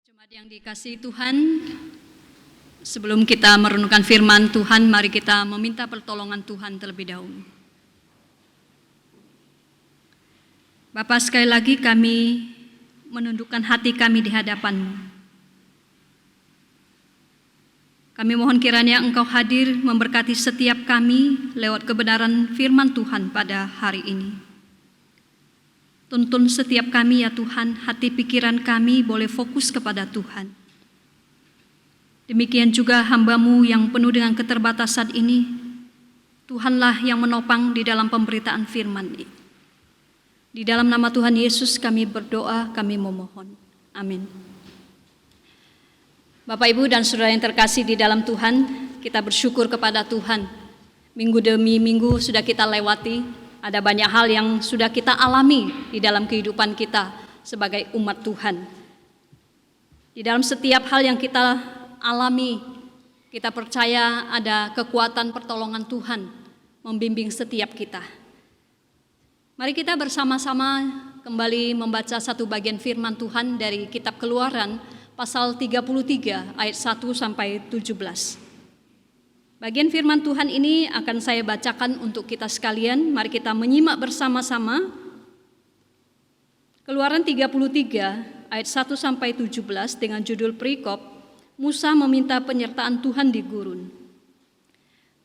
Jemaat yang dikasihi Tuhan, sebelum kita merenungkan firman Tuhan, mari kita meminta pertolongan Tuhan terlebih dahulu. Bapa, sekali lagi kami menundukkan hati kami di hadapan-Mu. Kami mohon kiranya Engkau hadir memberkati setiap kami lewat kebenaran firman Tuhan pada hari ini. Tuntun setiap kami ya Tuhan, hati pikiran kami boleh fokus kepada Tuhan. Demikian juga hamba-Mu yang penuh dengan keterbatasan ini, Tuhanlah yang menopang di dalam pemberitaan firman ini. Di dalam nama Tuhan Yesus kami berdoa, kami memohon. Amin. Bapak, Ibu, dan saudara yang terkasih di dalam Tuhan, kita bersyukur kepada Tuhan. Minggu demi minggu sudah kita lewati. Ada banyak hal yang sudah kita alami di dalam kehidupan kita sebagai umat Tuhan. Di dalam setiap hal yang kita alami, kita percaya ada kekuatan pertolongan Tuhan membimbing setiap kita. Mari kita bersama-sama kembali membaca satu bagian firman Tuhan dari kitab Keluaran pasal 33 ayat 1 sampai 17. Bagian firman Tuhan ini akan saya bacakan untuk kita sekalian. Mari kita menyimak bersama-sama. Keluaran 33 ayat 1 sampai 17 dengan judul perikop Musa meminta penyertaan Tuhan di gurun.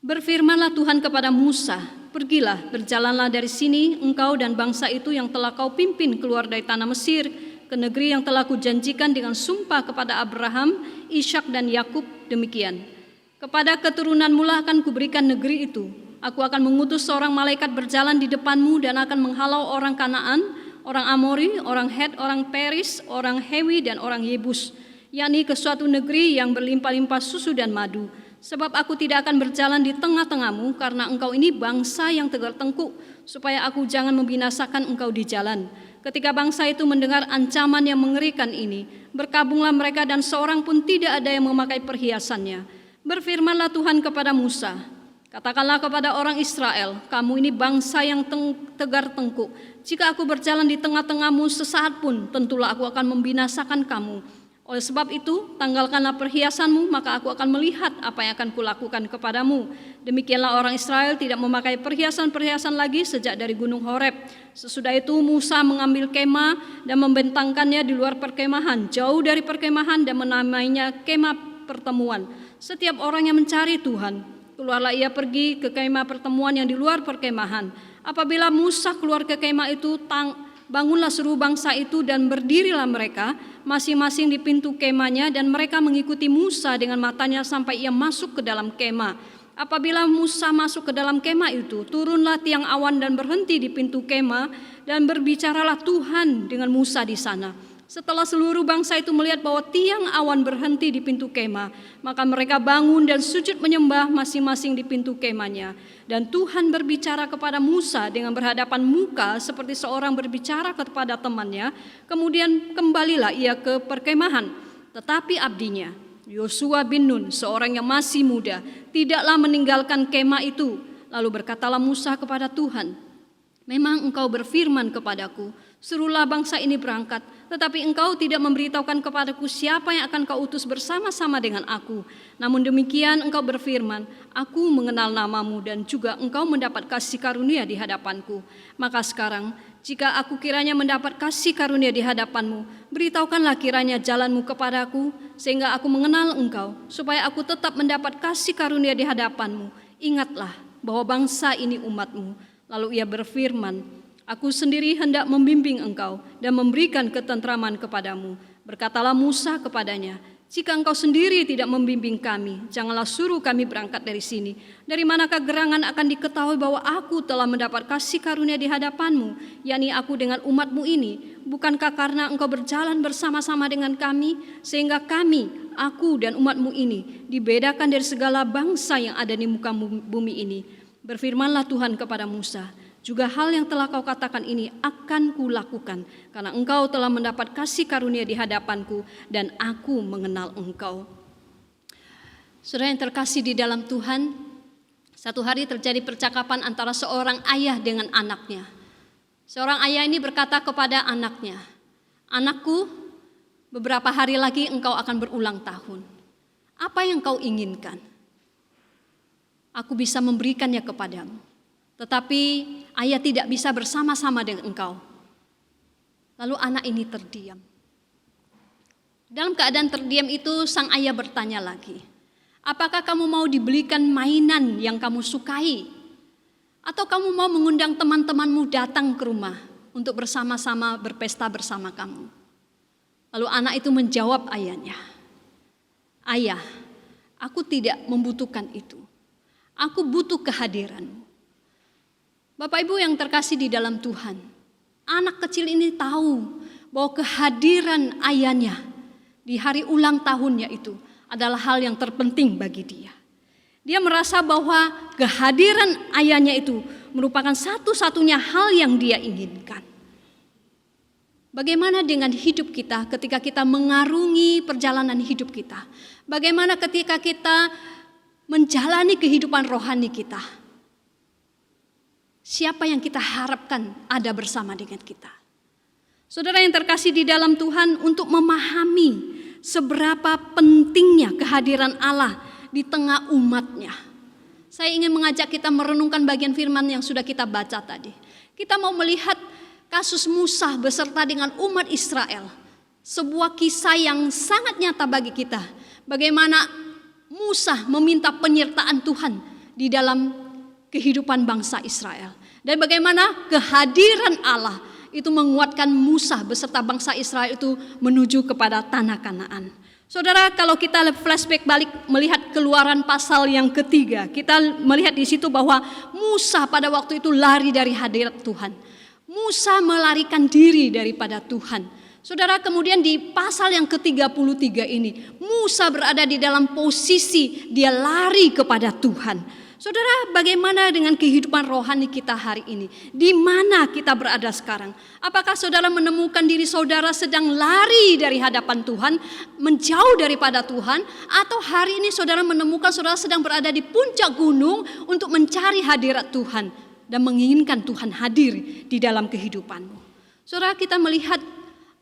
Berfirmanlah Tuhan kepada Musa, "Pergilah, berjalanlah dari sini engkau dan bangsa itu yang telah kau pimpin keluar dari tanah Mesir ke negeri yang telah kujanjikan dengan sumpah kepada Abraham, Ishak dan Yakub demikian. Kepada keturunanmu lah akan kuberikan negeri itu. Aku akan mengutus seorang malaikat berjalan di depanmu dan akan menghalau orang Kanaan, orang Amori, orang Het, orang Peris, orang Hewi dan orang Yebus, yakni ke suatu negeri yang berlimpah-limpah susu dan madu. Sebab aku tidak akan berjalan di tengah-tengahmu karena engkau ini bangsa yang tegar tengkuk, supaya aku jangan membinasakan engkau di jalan." Ketika bangsa itu mendengar ancaman yang mengerikan ini, berkabunglah mereka dan seorang pun tidak ada yang memakai perhiasannya. Berfirmanlah Tuhan kepada Musa, "Katakanlah kepada orang Israel, kamu ini bangsa yang tegar tengkuk. Jika aku berjalan di tengah-tengahmu sesaat pun, tentulah aku akan membinasakan kamu. Oleh sebab itu, tanggalkanlah perhiasanmu, maka aku akan melihat apa yang akan kulakukan kepadamu." Demikianlah orang Israel tidak memakai perhiasan-perhiasan lagi sejak dari gunung Horeb. Sesudah itu Musa mengambil kemah dan membentangkannya di luar perkemahan, jauh dari perkemahan, dan menamainya kemah pertemuan. Setiap orang yang mencari Tuhan, keluarlah ia pergi ke kemah pertemuan yang di luar perkemahan. Apabila Musa keluar ke kemah itu, bangunlah seluruh bangsa itu dan berdirilah mereka masing-masing di pintu kemahnya, dan mereka mengikuti Musa dengan matanya sampai ia masuk ke dalam kemah. Apabila Musa masuk ke dalam kemah itu, turunlah tiang awan dan berhenti di pintu kemah, dan berbicaralah Tuhan dengan Musa di sana. Setelah seluruh bangsa itu melihat bahwa tiang awan berhenti di pintu kemah, maka mereka bangun dan sujud menyembah masing-masing di pintu kemahnya. Dan Tuhan berbicara kepada Musa dengan berhadapan muka seperti seorang berbicara kepada temannya. Kemudian kembalilah ia ke perkemahan. Tetapi abdinya, Yosua bin Nun, seorang yang masih muda, tidaklah meninggalkan kemah itu. Lalu berkatalah Musa kepada Tuhan, "Memang engkau berfirman kepadaku, suruhlah bangsa ini berangkat, tetapi engkau tidak memberitahukan kepadaku siapa yang akan kau utus bersama-sama dengan aku. Namun demikian engkau berfirman, aku mengenal namamu dan juga engkau mendapat kasih karunia di hadapanku. Maka sekarang, jika aku kiranya mendapat kasih karunia di hadapanmu, beritahukanlah kiranya jalanmu kepadaku, sehingga aku mengenal engkau, supaya aku tetap mendapat kasih karunia di hadapanmu. Ingatlah bahwa bangsa ini umatmu." Lalu ia berfirman, "Aku sendiri hendak membimbing engkau dan memberikan ketentraman kepadamu." Berkatalah Musa kepadanya, "Jika engkau sendiri tidak membimbing kami, janganlah suruh kami berangkat dari sini. Dari manakah gerangan akan diketahui bahwa aku telah mendapat kasih karunia di hadapanmu, yakni aku dengan umatmu ini? Bukankah karena engkau berjalan bersama-sama dengan kami, sehingga kami, aku dan umatmu ini, dibedakan dari segala bangsa yang ada di muka bumi ini?" Berfirmanlah Tuhan kepada Musa, "Juga hal yang telah kau katakan ini akan kulakukan, karena engkau telah mendapat kasih karunia di hadapanku dan aku mengenal engkau." Saudara yang terkasih di dalam Tuhan, satu hari terjadi percakapan antara seorang ayah dengan anaknya. Seorang ayah ini berkata kepada anaknya, "Anakku, Beberapa hari lagi engkau akan berulang tahun. Apa yang kau inginkan? Aku bisa memberikannya kepadamu. Tetapi ayah tidak bisa bersama-sama dengan engkau. Lalu anak ini terdiam. Dalam keadaan terdiam itu sang ayah bertanya lagi, apakah kamu mau dibelikan mainan yang kamu sukai? Atau kamu mau mengundang teman-temanmu datang ke rumah untuk bersama-sama berpesta bersama kamu? Lalu anak itu menjawab ayahnya, ayah, aku tidak membutuhkan itu. Aku butuh kehadiranmu. Bapak Ibu yang terkasih di dalam Tuhan, anak kecil ini tahu bahwa kehadiran ayahnya di hari ulang tahunnya itu adalah hal yang terpenting bagi dia. Dia merasa bahwa kehadiran ayahnya itu merupakan satu-satunya hal yang dia inginkan. Bagaimana dengan hidup kita ketika kita mengarungi perjalanan hidup kita? Bagaimana ketika kita menjalani kehidupan rohani kita? Siapa yang kita harapkan ada bersama dengan kita? Saudara yang terkasih di dalam Tuhan, untuk memahami seberapa pentingnya kehadiran Allah di tengah umatnya, saya ingin mengajak kita merenungkan bagian firman yang sudah kita baca tadi. Kita mau melihat kasus Musa beserta dengan umat Israel. Sebuah kisah yang sangat nyata bagi kita. Bagaimana Musa meminta penyertaan Tuhan di dalam kehidupan bangsa Israel. Dan bagaimana kehadiran Allah itu menguatkan Musa beserta bangsa Israel itu menuju kepada tanah Kanaan. Saudara, kalau kita flashback balik melihat Keluaran pasal yang ketiga, kita melihat di situ bahwa Musa pada waktu itu lari dari hadirat Tuhan. Musa melarikan diri daripada Tuhan. Saudara, kemudian di pasal yang ke-33 ini, Musa berada di dalam posisi dia lari kepada Tuhan. Saudara, bagaimana dengan kehidupan rohani kita hari ini? Di mana kita berada sekarang? Apakah saudara menemukan diri saudara sedang lari dari hadapan Tuhan, menjauh daripada Tuhan? Atau hari ini saudara menemukan saudara sedang berada di puncak gunung untuk mencari hadirat Tuhan dan menginginkan Tuhan hadir di dalam kehidupanmu? Saudara, kita melihat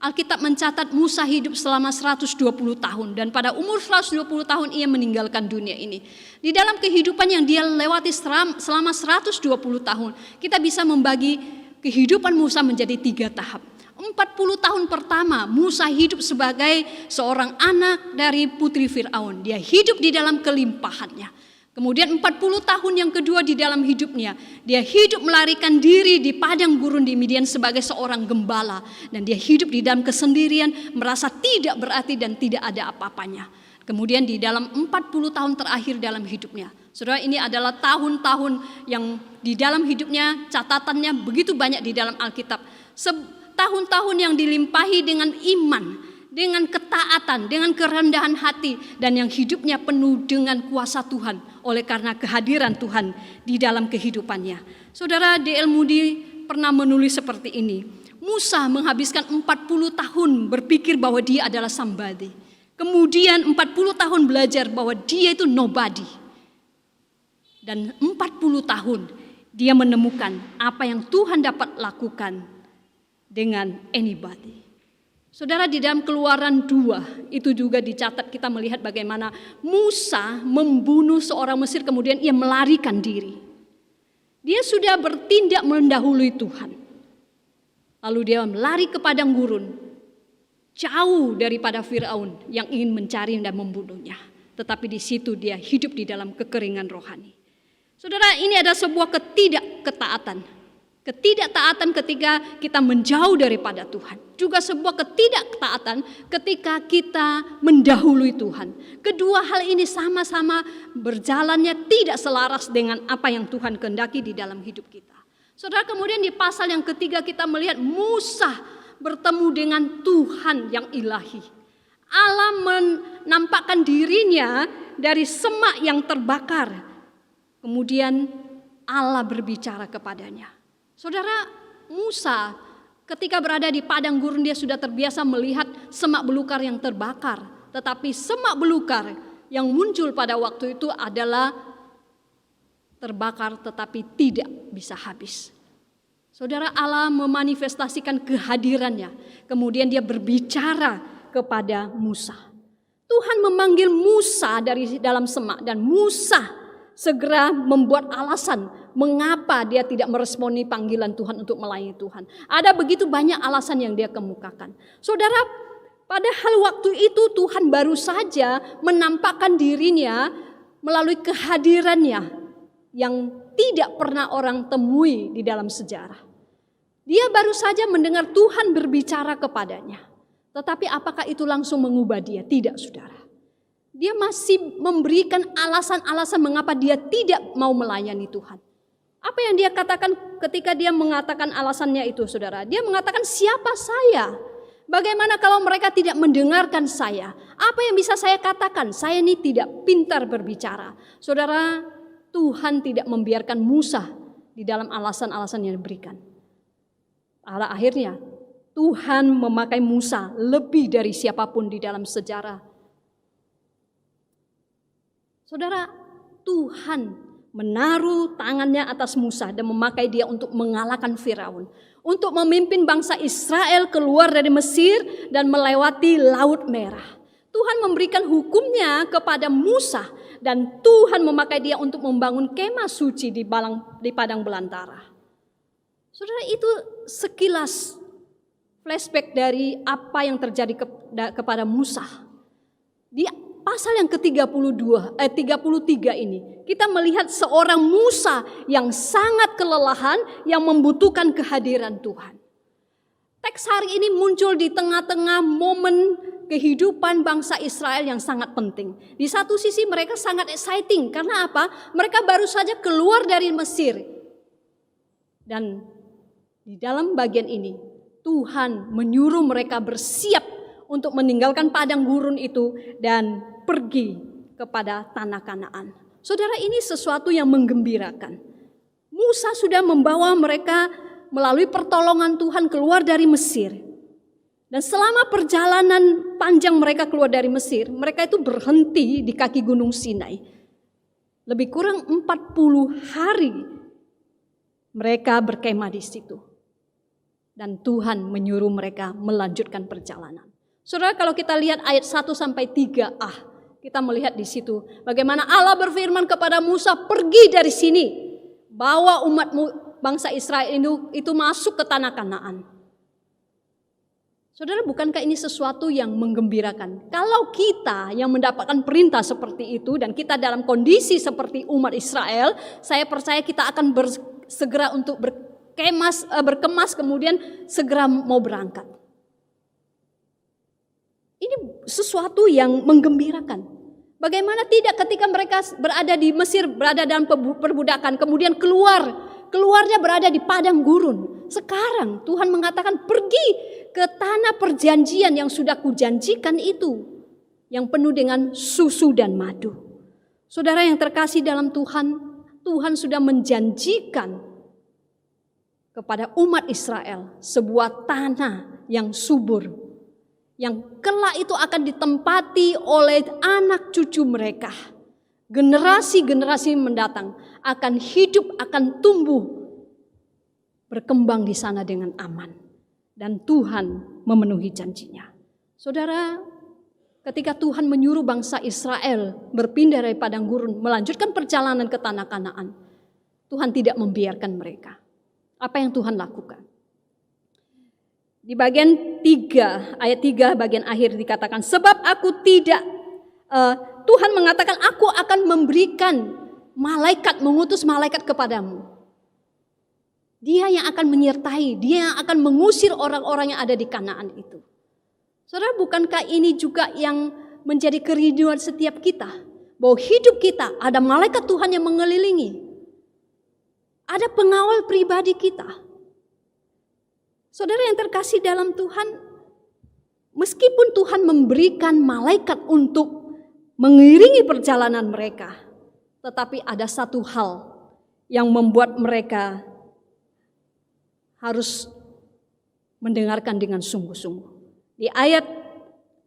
Alkitab mencatat Musa hidup selama 120 tahun dan pada umur 120 tahun ia meninggalkan dunia ini. Di dalam kehidupan yang dia lewati selama 120 tahun, kita bisa membagi kehidupan Musa menjadi 3 tahap. 40 tahun pertama Musa hidup sebagai seorang anak dari putri Firaun. Dia hidup di dalam kelimpahannya. Kemudian 40 tahun yang kedua di dalam hidupnya, dia hidup melarikan diri di padang gurun di Midian sebagai seorang gembala. Dan dia hidup di dalam kesendirian, merasa tidak berarti dan tidak ada apa-apanya. Kemudian di dalam 40 tahun terakhir dalam hidupnya, saudara, ini adalah tahun-tahun yang di dalam hidupnya catatannya begitu banyak di dalam Alkitab. Tahun-tahun yang dilimpahi dengan iman, dengan ketaatan, dengan kerendahan hati, dan yang hidupnya penuh dengan kuasa Tuhan oleh karena kehadiran Tuhan di dalam kehidupannya. Saudara, D.L. Moody pernah menulis seperti ini. Musa menghabiskan 40 tahun berpikir bahwa dia adalah somebody. Kemudian 40 tahun belajar bahwa dia itu nobody. Dan 40 tahun dia menemukan apa yang Tuhan dapat lakukan dengan anybody. Saudara, di dalam Keluaran 2 itu juga dicatat, kita melihat bagaimana Musa membunuh seorang Mesir kemudian ia melarikan diri. Dia sudah bertindak mendahului Tuhan. Lalu dia melari ke padang gurun, jauh daripada Firaun yang ingin mencari dan membunuhnya. Tetapi di situ dia hidup di dalam kekeringan rohani. Saudara, ini ada sebuah ketidakketaatan ketika kita menjauh daripada Tuhan. Juga sebuah ketidakketaatan ketika kita mendahului Tuhan. Kedua hal ini sama-sama berjalannya tidak selaras dengan apa yang Tuhan kehendaki di dalam hidup kita. Saudara, kemudian di pasal yang ketiga kita melihat Musa bertemu dengan Tuhan yang ilahi. Allah menampakkan dirinya dari semak yang terbakar. Kemudian Allah berbicara kepadanya. Saudara, Musa ketika berada di padang gurun dia sudah terbiasa melihat semak belukar yang terbakar. Tetapi semak belukar yang muncul pada waktu itu adalah terbakar tetapi tidak bisa habis. Saudara, Allah memanifestasikan kehadirannya. Kemudian dia berbicara kepada Musa. Tuhan memanggil Musa dari dalam semak dan Musa segera membuat alasan mengapa dia tidak meresponi panggilan Tuhan untuk melayani Tuhan. Ada begitu banyak alasan yang dia kemukakan. Saudara, padahal waktu itu Tuhan baru saja menampakkan dirinya melalui kehadirannya yang tidak pernah orang temui di dalam sejarah. Dia baru saja mendengar Tuhan berbicara kepadanya. Tetapi apakah itu langsung mengubah dia? Tidak, saudara. Dia masih memberikan alasan-alasan mengapa dia tidak mau melayani Tuhan. Apa yang dia katakan ketika dia mengatakan alasannya itu, saudara? Dia mengatakan, siapa saya? Bagaimana kalau mereka tidak mendengarkan saya? Apa yang bisa saya katakan? Saya ini tidak pintar berbicara. Saudara, Tuhan tidak membiarkan Musa di dalam alasan-alasan yang diberikan. Pada akhirnya, Tuhan memakai Musa lebih dari siapapun di dalam sejarah. Saudara, Tuhan menaruh tangannya atas Musa dan memakai dia untuk mengalahkan Firaun. Untuk memimpin bangsa Israel keluar dari Mesir dan melewati Laut Merah. Tuhan memberikan hukumnya kepada Musa dan Tuhan memakai dia untuk membangun kemah suci di padang belantara. Saudara, itu sekilas flashback dari apa yang terjadi kepada Musa. Di pasal yang ke-33 ini, kita melihat seorang Musa yang sangat kelelahan, yang membutuhkan kehadiran Tuhan. Teks hari ini muncul di tengah-tengah momen kehidupan bangsa Israel yang sangat penting. Di satu sisi mereka sangat exciting, karena apa? Mereka baru saja keluar dari Mesir. Dan di dalam bagian ini, Tuhan menyuruh mereka bersiap untuk meninggalkan padang gurun itu dan pergi kepada tanah Kanaan. Saudara, ini sesuatu yang menggembirakan. Musa sudah membawa mereka melalui pertolongan Tuhan keluar dari Mesir. Dan selama perjalanan panjang mereka keluar dari Mesir, mereka itu berhenti di kaki Gunung Sinai. Lebih kurang 40 hari mereka berkemah di situ. Dan Tuhan menyuruh mereka melanjutkan perjalanan. Saudara, kalau kita lihat ayat 1-3a, kita melihat di situ bagaimana Allah berfirman kepada Musa, pergi dari sini, bawa umatmu bangsa Israel itu masuk ke tanah Kanaan. Saudara, bukankah ini sesuatu yang menggembirakan? Kalau kita yang mendapatkan perintah seperti itu dan kita dalam kondisi seperti umat Israel, saya percaya kita akan segera untuk berkemas kemudian segera mau berangkat. Ini sesuatu yang menggembirakan. Bagaimana tidak ketika mereka berada di Mesir, berada dalam perbudakan, kemudian keluarnya berada di padang gurun. Sekarang Tuhan mengatakan, pergi ke tanah perjanjian yang sudah kujanjikan itu, yang penuh dengan susu dan madu. Saudara yang terkasih dalam Tuhan, Tuhan sudah menjanjikan kepada umat Israel sebuah tanah yang subur, yang kelak itu akan ditempati oleh anak cucu mereka. Generasi-generasi mendatang akan hidup, akan tumbuh, berkembang di sana dengan aman. Dan Tuhan memenuhi janjinya. Saudara, ketika Tuhan menyuruh bangsa Israel berpindah dari padang gurun, melanjutkan perjalanan ke tanah Kanaan, Tuhan tidak membiarkan mereka. Apa yang Tuhan lakukan? Di bagian 3, ayat 3 bagian akhir dikatakan, sebab aku tidak, Tuhan mengatakan, aku akan memberikan mengutus malaikat kepadamu. Dia yang akan menyertai, dia yang akan mengusir orang-orang yang ada di Kanaan itu. Saudara, bukankah ini juga yang menjadi kerinduan setiap kita? Bahwa hidup kita ada malaikat Tuhan yang mengelilingi. Ada pengawal pribadi kita. Saudara yang terkasih dalam Tuhan, meskipun Tuhan memberikan malaikat untuk mengiringi perjalanan mereka, tetapi ada satu hal yang membuat mereka harus mendengarkan dengan sungguh-sungguh. Di ayat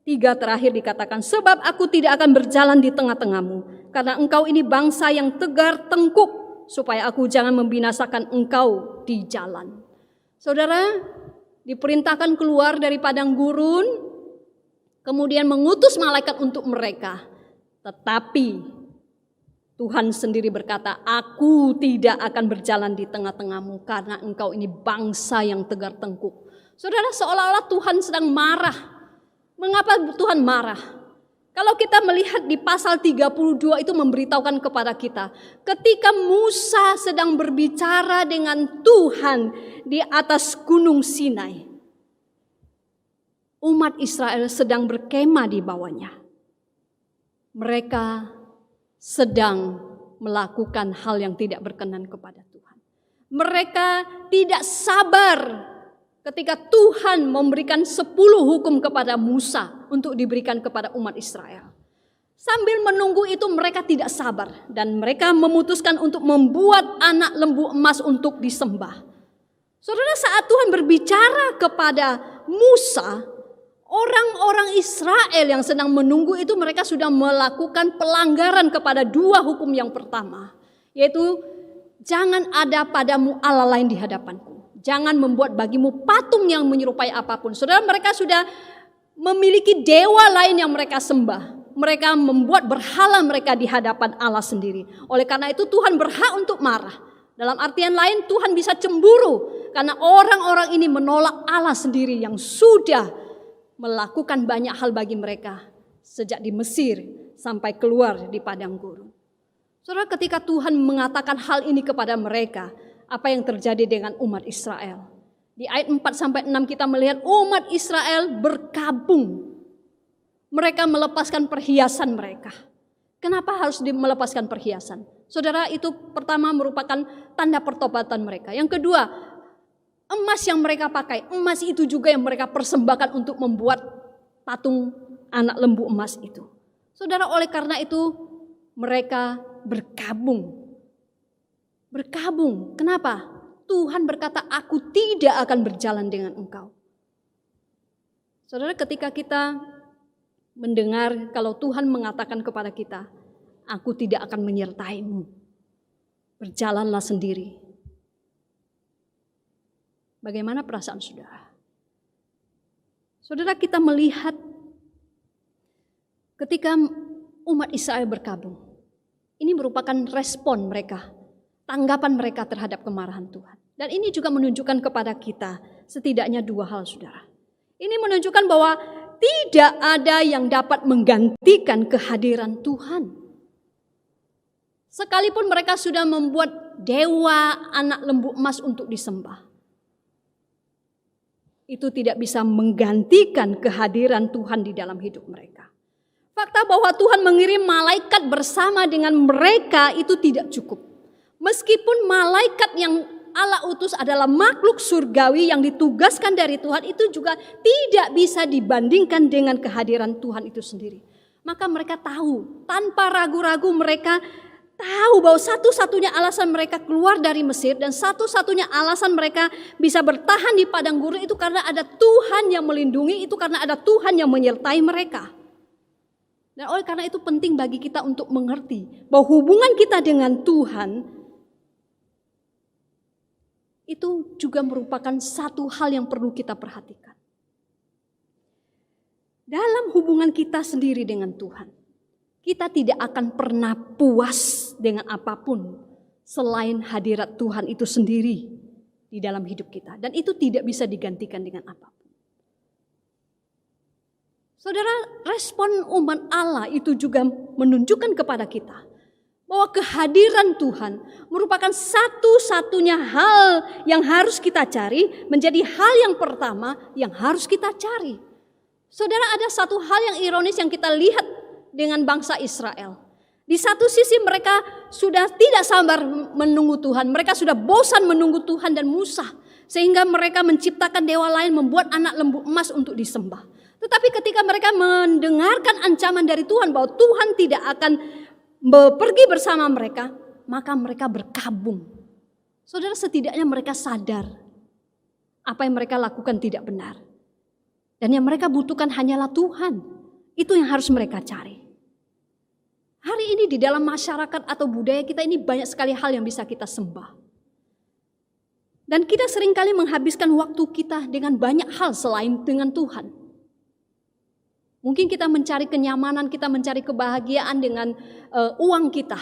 3 terakhir dikatakan, sebab aku tidak akan berjalan di tengah-tengahmu, karena engkau ini bangsa yang tegar tengkuk, supaya aku jangan membinasakan engkau di jalan. Saudara, diperintahkan keluar dari padang gurun, kemudian mengutus malaikat untuk mereka. Tetapi Tuhan sendiri berkata, aku tidak akan berjalan di tengah-tengahmu karena engkau ini bangsa yang tegar tengkuk. Saudara, seolah-olah Tuhan sedang marah. Mengapa Tuhan marah? Kalau kita melihat di pasal 32 itu memberitahukan kepada kita, ketika Musa sedang berbicara dengan Tuhan di atas gunung Sinai, umat Israel sedang berkemah di bawahnya. Mereka sedang melakukan hal yang tidak berkenan kepada Tuhan. Mereka tidak sabar ketika Tuhan memberikan 10 hukum kepada Musa untuk diberikan kepada umat Israel. Sambil menunggu itu mereka tidak sabar dan mereka memutuskan untuk membuat anak lembu emas untuk disembah. Saudara, saat Tuhan berbicara kepada Musa, orang-orang Israel yang sedang menunggu itu mereka sudah melakukan pelanggaran kepada 2 hukum yang pertama. Yaitu jangan ada padamu Allah lain di hadapanku. Jangan membuat bagimu patung yang menyerupai apapun. Saudara, mereka sudah memiliki dewa lain yang mereka sembah. Mereka membuat berhala mereka di hadapan Allah sendiri. Oleh karena itu Tuhan berhak untuk marah. Dalam artian lain Tuhan bisa cemburu. Karena orang-orang ini menolak Allah sendiri yang sudah melakukan banyak hal bagi mereka sejak di Mesir sampai keluar di padang gurun. Saudara, ketika Tuhan mengatakan hal ini kepada mereka, apa yang terjadi dengan umat Israel? Di ayat 4-6 kita melihat umat Israel berkabung. Mereka melepaskan perhiasan mereka. Kenapa harus melepaskan perhiasan? Saudara, itu pertama merupakan tanda pertobatan mereka. Yang kedua, emas yang mereka pakai, emas itu juga yang mereka persembahkan untuk membuat patung anak lembu emas itu. Saudara, oleh karena itu mereka berkabung. Berkabung, kenapa? Tuhan berkata, aku tidak akan berjalan dengan engkau. Saudara, ketika kita mendengar kalau Tuhan mengatakan kepada kita, aku tidak akan menyertaimu, berjalanlah sendiri. Bagaimana perasaan saudara? Saudara, kita melihat ketika umat Israel berkabung. Ini merupakan respon mereka, tanggapan mereka terhadap kemarahan Tuhan. Dan ini juga menunjukkan kepada kita setidaknya 2 hal, saudara. Ini menunjukkan bahwa tidak ada yang dapat menggantikan kehadiran Tuhan. Sekalipun mereka sudah membuat dewa anak lembu emas untuk disembah, itu tidak bisa menggantikan kehadiran Tuhan di dalam hidup mereka. Fakta bahwa Tuhan mengirim malaikat bersama dengan mereka itu tidak cukup. Meskipun malaikat yang Allah utus adalah makhluk surgawi yang ditugaskan dari Tuhan, itu juga tidak bisa dibandingkan dengan kehadiran Tuhan itu sendiri. Maka mereka tahu, tanpa ragu-ragu mereka tahu bahwa satu-satunya alasan mereka keluar dari Mesir dan satu-satunya alasan mereka bisa bertahan di padang gurun itu karena ada Tuhan yang melindungi, itu karena ada Tuhan yang menyertai mereka. Dan oleh karena itu penting bagi kita untuk mengerti bahwa hubungan kita dengan Tuhan itu juga merupakan satu hal yang perlu kita perhatikan. Dalam hubungan kita sendiri dengan Tuhan, kita tidak akan pernah puas dengan apapun selain hadirat Tuhan itu sendiri di dalam hidup kita. Dan itu tidak bisa digantikan dengan apapun. Saudara, respon umat Allah itu juga menunjukkan kepada kita bahwa kehadiran Tuhan merupakan satu-satunya hal yang harus kita cari, menjadi hal yang pertama yang harus kita cari. Saudara, ada satu hal yang ironis yang kita lihat dengan bangsa Israel. Di satu sisi mereka sudah tidak sabar menunggu Tuhan. Mereka sudah bosan menunggu Tuhan dan Musa. Sehingga mereka menciptakan dewa lain, membuat anak lembu emas untuk disembah. Tetapi ketika mereka mendengarkan ancaman dari Tuhan bahwa Tuhan tidak akan pergi bersama mereka, maka mereka berkabung. Saudara, setidaknya mereka sadar apa yang mereka lakukan tidak benar. Dan yang mereka butuhkan hanyalah Tuhan. Itu yang harus mereka cari. Hari ini di dalam masyarakat atau budaya kita ini banyak sekali hal yang bisa kita sembah. Dan kita seringkali menghabiskan waktu kita dengan banyak hal selain dengan Tuhan. Mungkin kita mencari kenyamanan, kita mencari kebahagiaan dengan uang kita.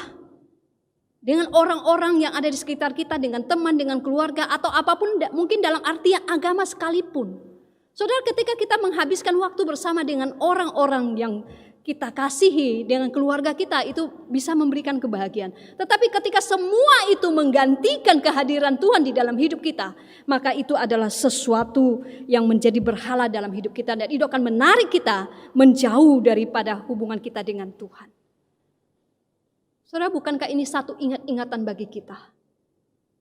Dengan orang-orang yang ada di sekitar kita, dengan teman, dengan keluarga, atau apapun mungkin dalam arti agama sekalipun. Saudara, ketika kita menghabiskan waktu bersama dengan orang-orang yang kita kasihi, dengan keluarga kita, itu bisa memberikan kebahagiaan. Tetapi ketika semua itu menggantikan kehadiran Tuhan di dalam hidup kita, maka itu adalah sesuatu yang menjadi berhala dalam hidup kita. Dan itu akan menarik kita menjauh daripada hubungan kita dengan Tuhan. Saudara, bukankah ini satu ingat-ingatan bagi kita?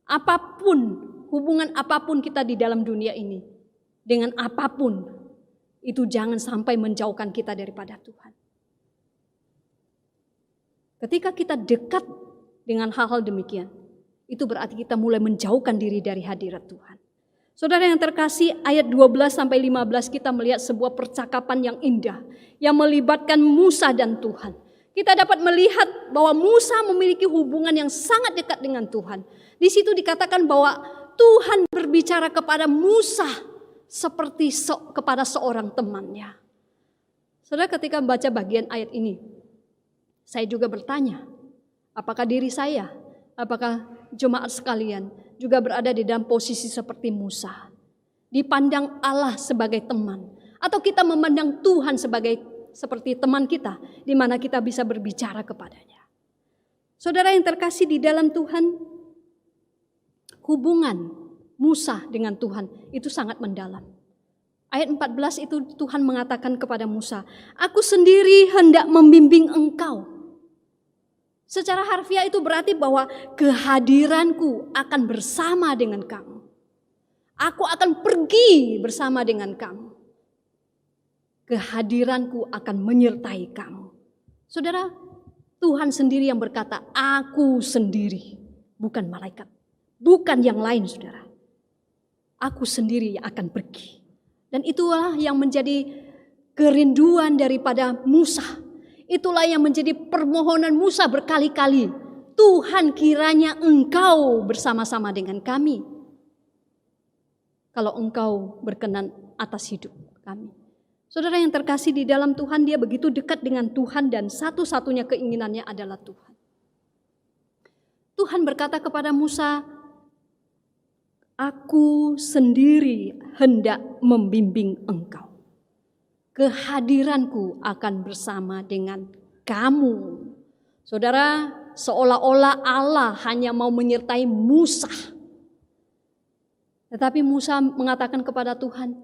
Apapun, hubungan apapun kita di dalam dunia ini, dengan apapun, itu jangan sampai menjauhkan kita daripada Tuhan. Ketika kita dekat dengan hal-hal demikian, itu berarti kita mulai menjauhkan diri dari hadirat Tuhan. Saudara yang terkasih, ayat 12-15 kita melihat sebuah percakapan yang indah, yang melibatkan Musa dan Tuhan. Kita dapat melihat bahwa Musa memiliki hubungan yang sangat dekat dengan Tuhan. Di situ dikatakan bahwa Tuhan berbicara kepada Musa seperti kepada seorang temannya. Saudara, ketika membaca bagian ayat ini, saya juga bertanya, apakah diri saya, apakah jemaat sekalian juga berada di dalam posisi seperti Musa? Dipandang Allah sebagai teman, atau kita memandang Tuhan seperti teman kita, di mana kita bisa berbicara kepadanya. Saudara yang terkasih di dalam Tuhan, hubungan Musa dengan Tuhan itu sangat mendalam. Ayat 14 itu Tuhan mengatakan kepada Musa, "Aku sendiri hendak membimbing engkau." Secara harfiah itu berarti bahwa kehadiranku akan bersama dengan kamu. Aku akan pergi bersama dengan kamu. Kehadiranku akan menyertai kamu. Saudara, Tuhan sendiri yang berkata, aku sendiri, bukan malaikat, bukan yang lain, saudara. Aku sendiri yang akan pergi. Dan itulah yang menjadi kerinduan daripada Musa. Itulah yang menjadi permohonan Musa berkali-kali. Tuhan, kiranya engkau bersama-sama dengan kami. Kalau engkau berkenan atas hidup kami. Saudara yang terkasih di dalam Tuhan, dia begitu dekat dengan Tuhan dan satu-satunya keinginannya adalah Tuhan. Tuhan berkata kepada Musa, aku sendiri hendak membimbing engkau. Kehadiranku akan bersama dengan kamu. Saudara, seolah-olah Allah hanya mau menyertai Musa. Tetapi Musa mengatakan kepada Tuhan,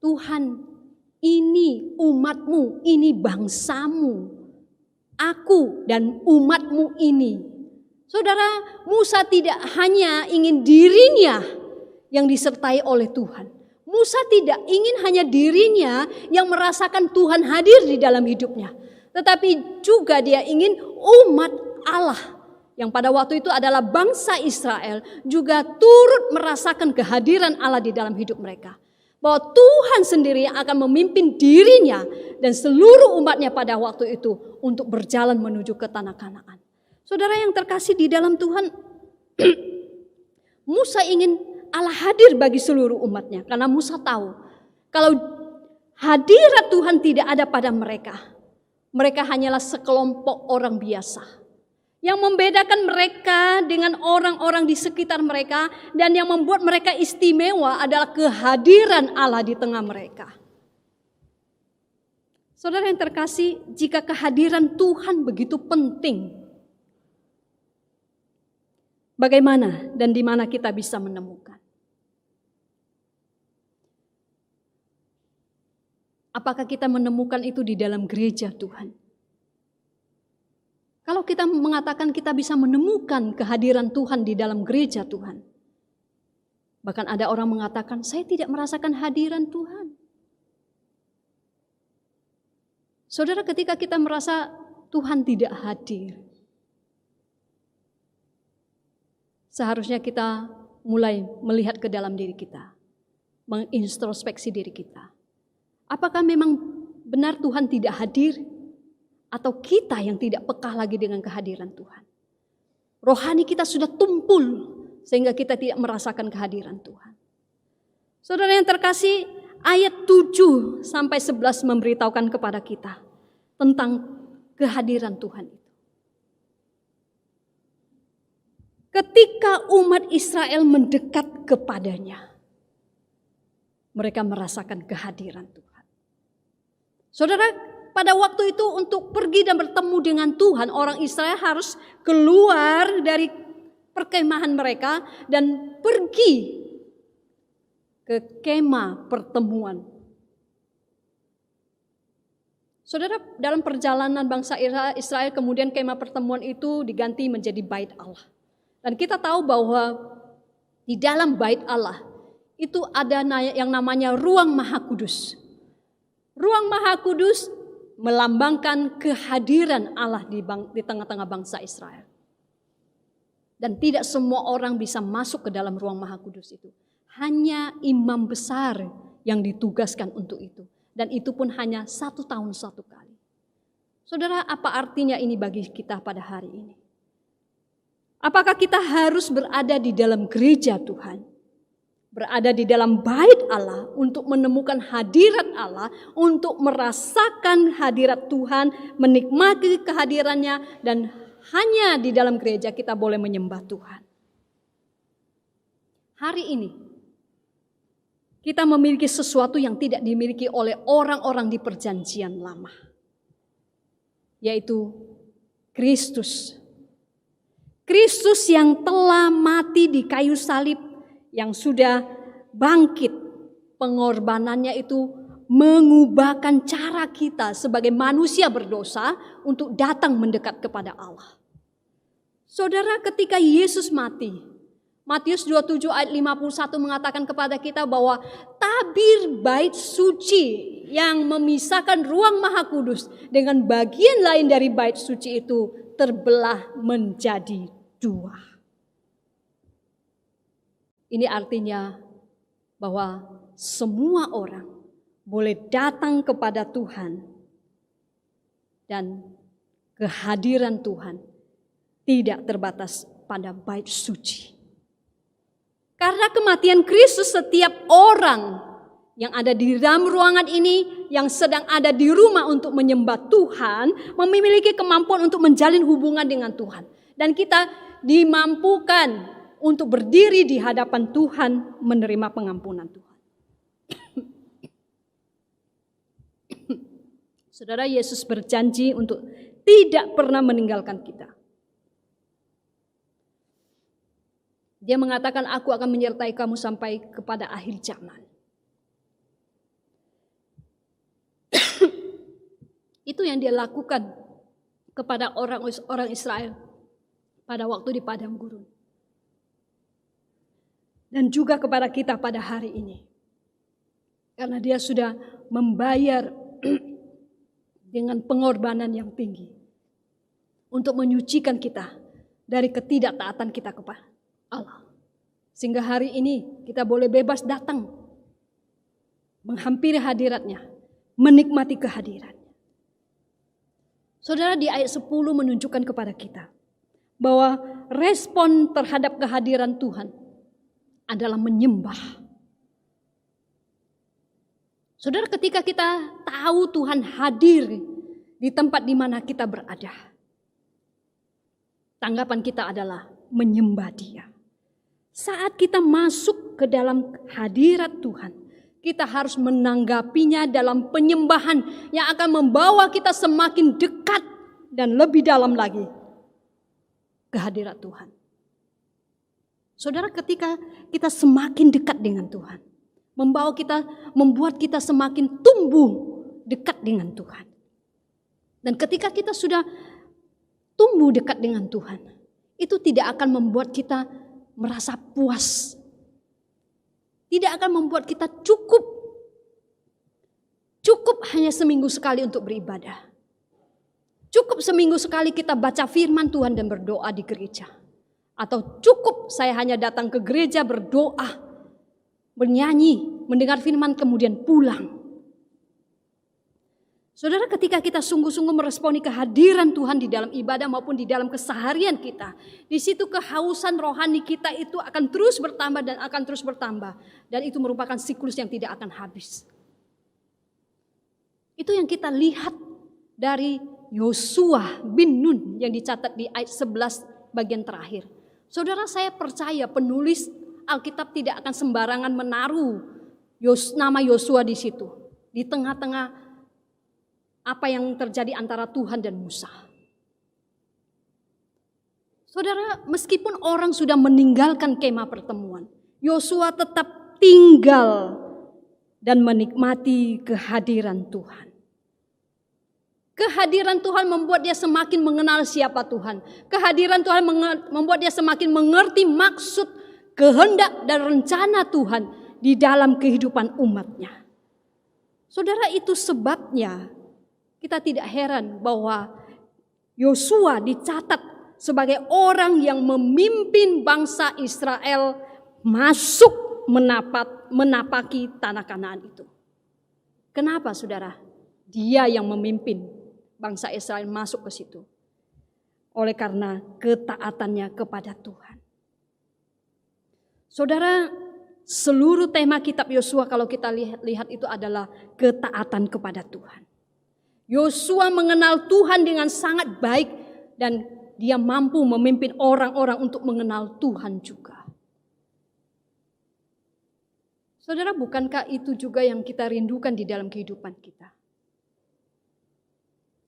Tuhan, ini umatmu, ini bangsamu. Aku dan umatmu ini. Saudara, Musa tidak hanya ingin dirinya yang disertai oleh Tuhan. Musa tidak ingin hanya dirinya yang merasakan Tuhan hadir di dalam hidupnya. Tetapi juga dia ingin umat Allah yang pada waktu itu adalah bangsa Israel juga turut merasakan kehadiran Allah di dalam hidup mereka. Bahwa Tuhan sendiri yang akan memimpin dirinya dan seluruh umatnya pada waktu itu untuk berjalan menuju ke tanah Kanaan. Saudara yang terkasih di dalam Tuhan, Musa ingin Allah hadir bagi seluruh umatnya. Karena Musa tahu kalau hadirat Tuhan tidak ada pada mereka. Mereka hanyalah sekelompok orang biasa. Yang membedakan mereka dengan orang-orang di sekitar mereka. Dan yang membuat mereka istimewa adalah kehadiran Allah di tengah mereka. Saudara yang terkasih, jika kehadiran Tuhan begitu penting, bagaimana dan di mana kita bisa menemukan? Apakah kita menemukan itu di dalam gereja Tuhan? Kalau kita mengatakan kita bisa menemukan kehadiran Tuhan di dalam gereja Tuhan. Bahkan ada orang mengatakan, saya tidak merasakan hadiran Tuhan. Saudara, ketika kita merasa Tuhan tidak hadir, seharusnya kita mulai melihat ke dalam diri kita. Mengintrospeksi diri kita. Apakah memang benar Tuhan tidak hadir? Atau kita yang tidak peka lagi dengan kehadiran Tuhan? Rohani kita sudah tumpul sehingga kita tidak merasakan kehadiran Tuhan. Saudara yang terkasih, Ayat 7 sampai 11 memberitahukan kepada kita tentang kehadiran Tuhan itu. Ketika umat Israel mendekat kepadanya, mereka merasakan kehadiran Tuhan. Saudara, pada waktu itu untuk pergi dan bertemu dengan Tuhan, orang Israel harus keluar dari perkemahan mereka dan pergi ke kemah pertemuan. Saudara, dalam perjalanan bangsa Israel kemudian kemah pertemuan itu diganti menjadi bait Allah. Dan kita tahu bahwa di dalam bait Allah itu ada yang namanya ruang Maha Kudus. Ruang Maha Kudus melambangkan kehadiran Allah di tengah-tengah bangsa Israel. Dan tidak semua orang bisa masuk ke dalam ruang Maha Kudus itu. Hanya imam besar yang ditugaskan untuk itu. Dan itu pun hanya 1 tahun 1 kali. Saudara, apa artinya ini bagi kita pada hari ini? Apakah kita harus berada di dalam gereja Tuhan? Berada di dalam bait Allah untuk menemukan hadirat Allah, untuk merasakan hadirat Tuhan, menikmati kehadirannya, dan hanya di dalam gereja kita boleh menyembah Tuhan. Hari ini kita memiliki sesuatu yang tidak dimiliki oleh orang-orang di perjanjian lama, yaitu Kristus. Kristus yang telah mati di kayu salib, yang sudah bangkit. Pengorbanannya itu mengubahkan cara kita sebagai manusia berdosa untuk datang mendekat kepada Allah. Saudara, ketika Yesus mati, Matius 27 ayat 51 mengatakan kepada kita bahwa tabir bait suci yang memisahkan ruang Maha Kudus dengan bagian lain dari bait suci itu terbelah menjadi 2. Ini artinya bahwa semua orang boleh datang kepada Tuhan dan kehadiran Tuhan tidak terbatas pada bait suci. Karena kematian Kristus, setiap orang yang ada di dalam ruangan ini, yang sedang ada di rumah untuk menyembah Tuhan, memiliki kemampuan untuk menjalin hubungan dengan Tuhan. Dan kita dimampukan untuk berdiri di hadapan Tuhan menerima pengampunan Tuhan. Saudara, Yesus berjanji untuk tidak pernah meninggalkan kita. Dia mengatakan, aku akan menyertai kamu sampai kepada akhir zaman. Itu yang dia lakukan kepada orang Israel pada waktu di padang gurun. Dan juga kepada kita pada hari ini. Karena dia sudah membayar dengan pengorbanan yang tinggi untuk menyucikan kita dari ketidaktaatan kita kepada Allah. Sehingga hari ini kita boleh bebas datang, menghampiri hadiratnya, menikmati kehadirannya. Saudara, di ayat 10 menunjukkan kepada kita bahwa respon terhadap kehadiran Tuhan adalah menyembah. Saudara, ketika kita tahu Tuhan hadir di tempat di mana kita berada, tanggapan kita adalah menyembah Dia. Saat kita masuk ke dalam hadirat Tuhan, kita harus menanggapinya dalam penyembahan yang akan membawa kita semakin dekat dan lebih dalam lagi ke hadirat Tuhan. Saudara, ketika kita semakin dekat dengan Tuhan, membuat kita semakin tumbuh dekat dengan Tuhan. Dan ketika kita sudah tumbuh dekat dengan Tuhan, itu tidak akan membuat kita merasa puas. Tidak akan membuat kita cukup hanya seminggu sekali untuk beribadah. Cukup seminggu sekali kita baca firman Tuhan dan berdoa di gereja. Atau cukup saya hanya datang ke gereja berdoa, bernyanyi, mendengar firman kemudian pulang. Saudara, ketika kita sungguh-sungguh meresponi kehadiran Tuhan di dalam ibadah maupun di dalam keseharian kita, di situ kehausan rohani kita itu akan terus bertambah dan akan terus bertambah. Dan itu merupakan siklus yang tidak akan habis. Itu yang kita lihat dari Yosua bin Nun yang dicatat di ayat 11 bagian terakhir. Saudara, saya percaya penulis Alkitab tidak akan sembarangan menaruh nama Yosua di situ. Di tengah-tengah apa yang terjadi antara Tuhan dan Musa. Saudara, meskipun orang sudah meninggalkan kemah pertemuan, Yosua tetap tinggal dan menikmati kehadiran Tuhan. Kehadiran Tuhan membuat dia semakin mengenal siapa Tuhan. Kehadiran Tuhan membuat dia semakin mengerti maksud, kehendak dan rencana Tuhan di dalam kehidupan umatnya. Saudara, itu sebabnya kita tidak heran bahwa Yosua dicatat sebagai orang yang memimpin bangsa Israel masuk menapaki tanah Kanaan itu. Kenapa, saudara? Dia yang memimpin bangsa Israel masuk ke situ. Oleh karena ketaatannya kepada Tuhan. Saudara, seluruh tema kitab Yosua kalau kita lihat itu adalah ketaatan kepada Tuhan. Yosua mengenal Tuhan dengan sangat baik dan dia mampu memimpin orang-orang untuk mengenal Tuhan juga. Saudara, bukankah itu juga yang kita rindukan di dalam kehidupan kita?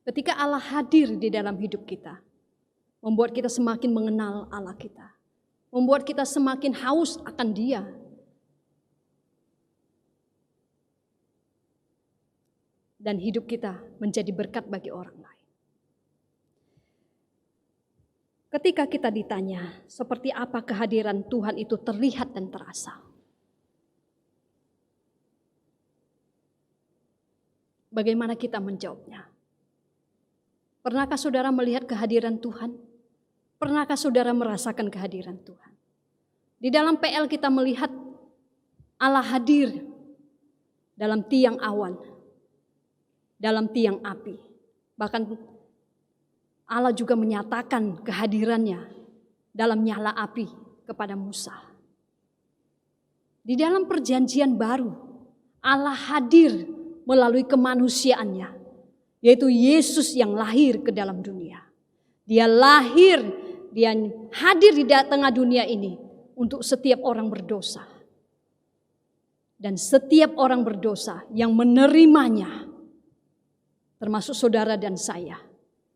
Ketika Allah hadir di dalam hidup kita, membuat kita semakin mengenal Allah kita. Membuat kita semakin haus akan Dia. Dan hidup kita menjadi berkat bagi orang lain. Ketika kita ditanya, seperti apa kehadiran Tuhan itu terlihat dan terasa? Bagaimana kita menjawabnya? Pernahkah saudara melihat kehadiran Tuhan? Pernahkah saudara merasakan kehadiran Tuhan? Di dalam PL kita melihat Allah hadir dalam tiang awan, dalam tiang api. Bahkan Allah juga menyatakan kehadirannya dalam nyala api kepada Musa. Di dalam perjanjian baru, Allah hadir melalui kemanusiaannya, yaitu Yesus yang lahir ke dalam dunia. Dia lahir, dia hadir di tengah dunia ini untuk setiap orang berdosa. Dan setiap orang berdosa yang menerimanya, termasuk saudara dan saya,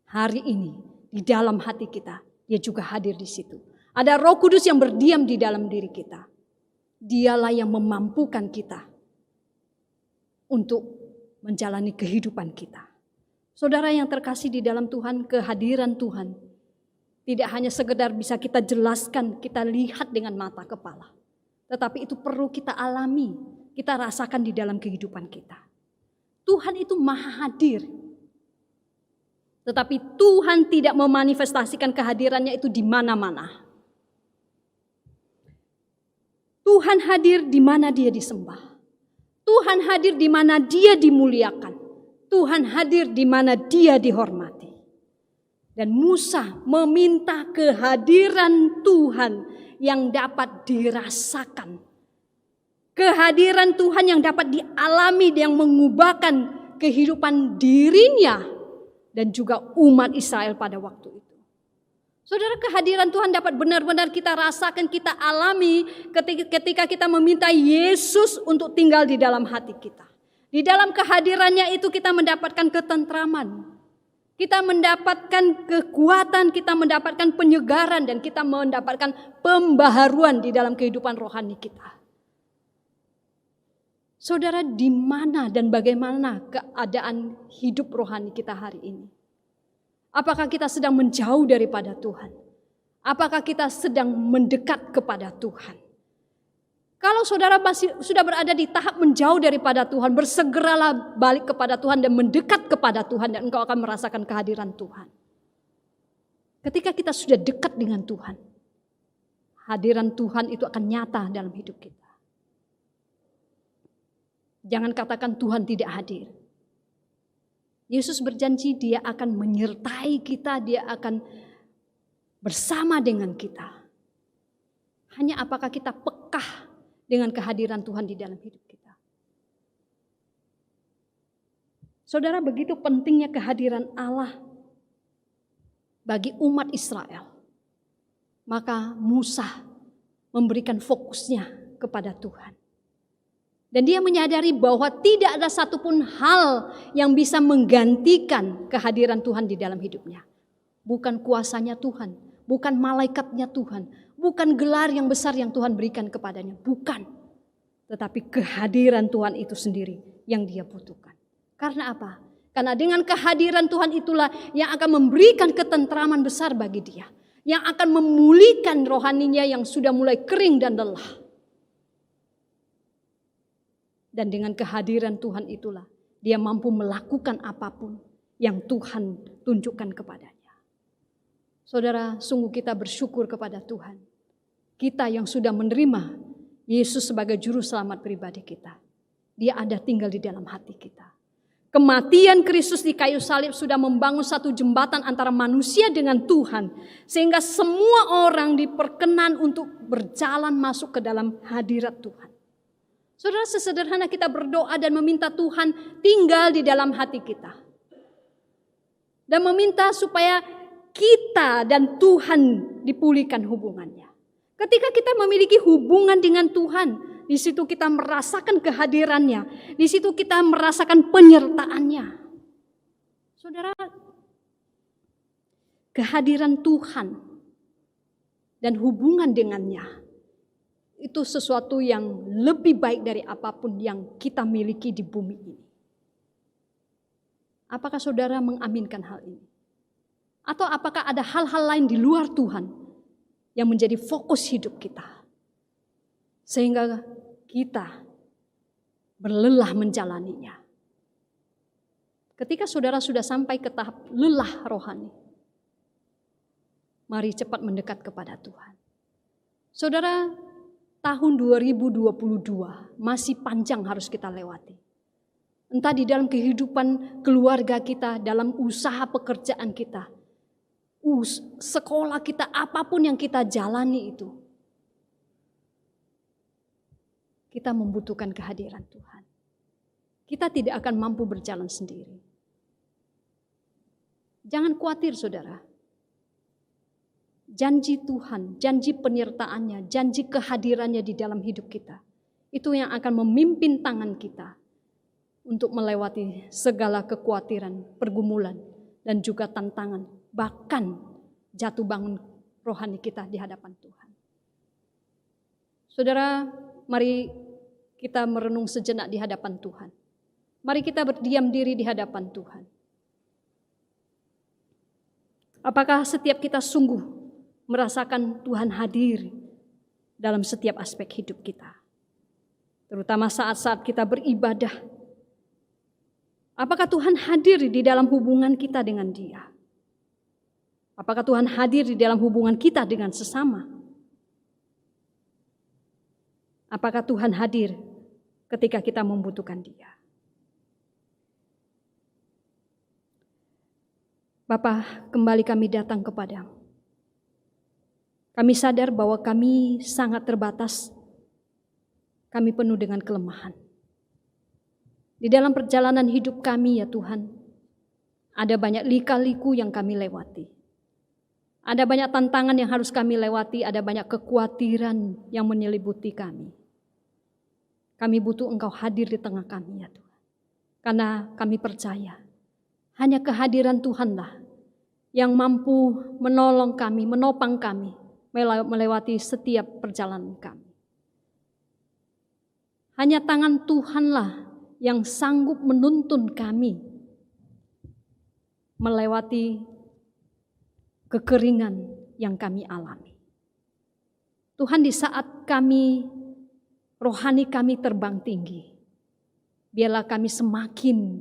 hari ini di dalam hati kita, dia juga hadir di situ. Ada Roh Kudus yang berdiam di dalam diri kita. Dialah yang memampukan kita untuk menjalani kehidupan kita. Saudara yang terkasih di dalam Tuhan, kehadiran Tuhan tidak hanya sekedar bisa kita jelaskan, kita lihat dengan mata kepala. Tetapi itu perlu kita alami, kita rasakan di dalam kehidupan kita. Tuhan itu maha hadir. Tetapi Tuhan tidak memanifestasikan kehadirannya itu di mana-mana. Tuhan hadir di mana Dia disembah. Tuhan hadir di mana Dia dimuliakan. Tuhan hadir di mana Dia dihormati. Dan Musa meminta kehadiran Tuhan yang dapat dirasakan. Kehadiran Tuhan yang dapat dialami, yang mengubahkan kehidupan dirinya dan juga umat Israel pada waktu itu. Saudara, kehadiran Tuhan dapat benar-benar kita rasakan, kita alami ketika kita meminta Yesus untuk tinggal di dalam hati kita. Di dalam kehadirannya itu kita mendapatkan ketentraman. Kita mendapatkan kekuatan, kita mendapatkan penyegaran, dan kita mendapatkan pembaharuan di dalam kehidupan rohani kita. Saudara, di mana dan bagaimana keadaan hidup rohani kita hari ini? Apakah kita sedang menjauh daripada Tuhan? Apakah kita sedang mendekat kepada Tuhan? Kalau saudara masih sudah berada di tahap menjauh daripada Tuhan, bersegeralah balik kepada Tuhan dan mendekat kepada Tuhan, dan engkau akan merasakan kehadiran Tuhan. Ketika kita sudah dekat dengan Tuhan, hadiran Tuhan itu akan nyata dalam hidup kita. Jangan katakan Tuhan tidak hadir. Yesus berjanji Dia akan menyertai kita, Dia akan bersama dengan kita. Hanya apakah kita pekah dengan kehadiran Tuhan di dalam hidup kita? Saudara, begitu pentingnya kehadiran Allah bagi umat Israel. Maka Musa memberikan fokusnya kepada Tuhan. Dan dia menyadari bahwa tidak ada satupun hal yang bisa menggantikan kehadiran Tuhan di dalam hidupnya. Bukan kuasanya Tuhan, bukan malaikatnya Tuhan, bukan gelar yang besar yang Tuhan berikan kepadanya, bukan. Tetapi kehadiran Tuhan itu sendiri yang dia butuhkan. Karena apa? Karena dengan kehadiran Tuhan itulah yang akan memberikan ketentraman besar bagi dia. Yang akan memulihkan rohaninya yang sudah mulai kering dan lelah. Dan dengan kehadiran Tuhan itulah dia mampu melakukan apapun yang Tuhan tunjukkan kepadanya. Saudara, sungguh kita bersyukur kepada Tuhan. Kita yang sudah menerima Yesus sebagai juru selamat pribadi kita. Dia ada tinggal di dalam hati kita. Kematian Kristus di kayu salib sudah membangun satu jembatan antara manusia dengan Tuhan. Sehingga semua orang diperkenan untuk berjalan masuk ke dalam hadirat Tuhan. Saudara, sesederhana kita berdoa dan meminta Tuhan tinggal di dalam hati kita. Dan meminta supaya kita dan Tuhan dipulihkan hubungannya. Ketika kita memiliki hubungan dengan Tuhan, di situ kita merasakan kehadirannya. Di situ kita merasakan penyertaannya. Saudara, kehadiran Tuhan dan hubungan dengannya itu sesuatu yang lebih baik dari apapun yang kita miliki di bumi ini. Apakah saudara mengaminkan hal ini? Atau apakah ada hal-hal lain di luar Tuhan yang menjadi fokus hidup kita? Sehingga kita berlelah menjalaninya. Ketika saudara sudah sampai ke tahap lelah rohani, mari cepat mendekat kepada Tuhan. Saudara, tahun 2022 masih panjang harus kita lewati. Entah di dalam kehidupan keluarga kita, dalam usaha pekerjaan kita, sekolah kita, apapun yang kita jalani itu. Kita membutuhkan kehadiran Tuhan. Kita tidak akan mampu berjalan sendiri. Jangan khawatir saudara. Janji Tuhan, janji penyertaannya, janji kehadirannya di dalam hidup kita. Itu yang akan memimpin tangan kita untuk melewati segala kekhawatiran, pergumulan, dan juga tantangan. Bahkan jatuh bangun rohani kita di hadapan Tuhan. Saudara, mari kita merenung sejenak di hadapan Tuhan. Mari kita berdiam diri di hadapan Tuhan. Apakah setiap kita sungguh merasakan Tuhan hadir dalam setiap aspek hidup kita? Terutama saat-saat kita beribadah. Apakah Tuhan hadir di dalam hubungan kita dengan Dia? Apakah Tuhan hadir di dalam hubungan kita dengan sesama? Apakah Tuhan hadir ketika kita membutuhkan Dia? Bapa, kembali kami datang kepadamu. Kami sadar bahwa kami sangat terbatas. Kami penuh dengan kelemahan. Di dalam perjalanan hidup kami ya Tuhan, ada banyak lika-liku yang kami lewati. Ada banyak tantangan yang harus kami lewati, ada banyak kekhawatiran yang menyelimuti kami. Kami butuh Engkau hadir di tengah kami ya Tuhan. Karena kami percaya, hanya kehadiran Tuhanlah yang mampu menolong kami, menopang kami, melewati setiap perjalanan kami. Hanya tangan Tuhanlah yang sanggup menuntun kami melewati kekeringan yang kami alami. Tuhan, di saat kami, rohani kami terbang tinggi, biarlah kami semakin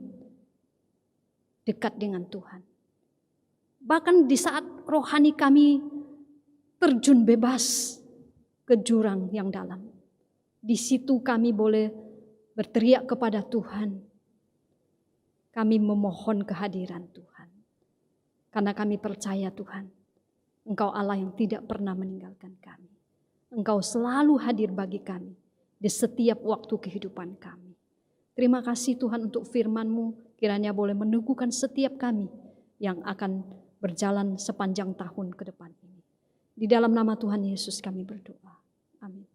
dekat dengan Tuhan. Bahkan di saat rohani kami terjun bebas ke jurang yang dalam. Di situ kami boleh berteriak kepada Tuhan. Kami memohon kehadiran Tuhan. Karena kami percaya Tuhan, Engkau Allah yang tidak pernah meninggalkan kami. Engkau selalu hadir bagi kami di setiap waktu kehidupan kami. Terima kasih Tuhan untuk firman-Mu. kiranya boleh meneguhkan setiap kami yang akan berjalan sepanjang tahun ke depan ini. Di dalam nama Tuhan Yesus kami berdoa. Amin.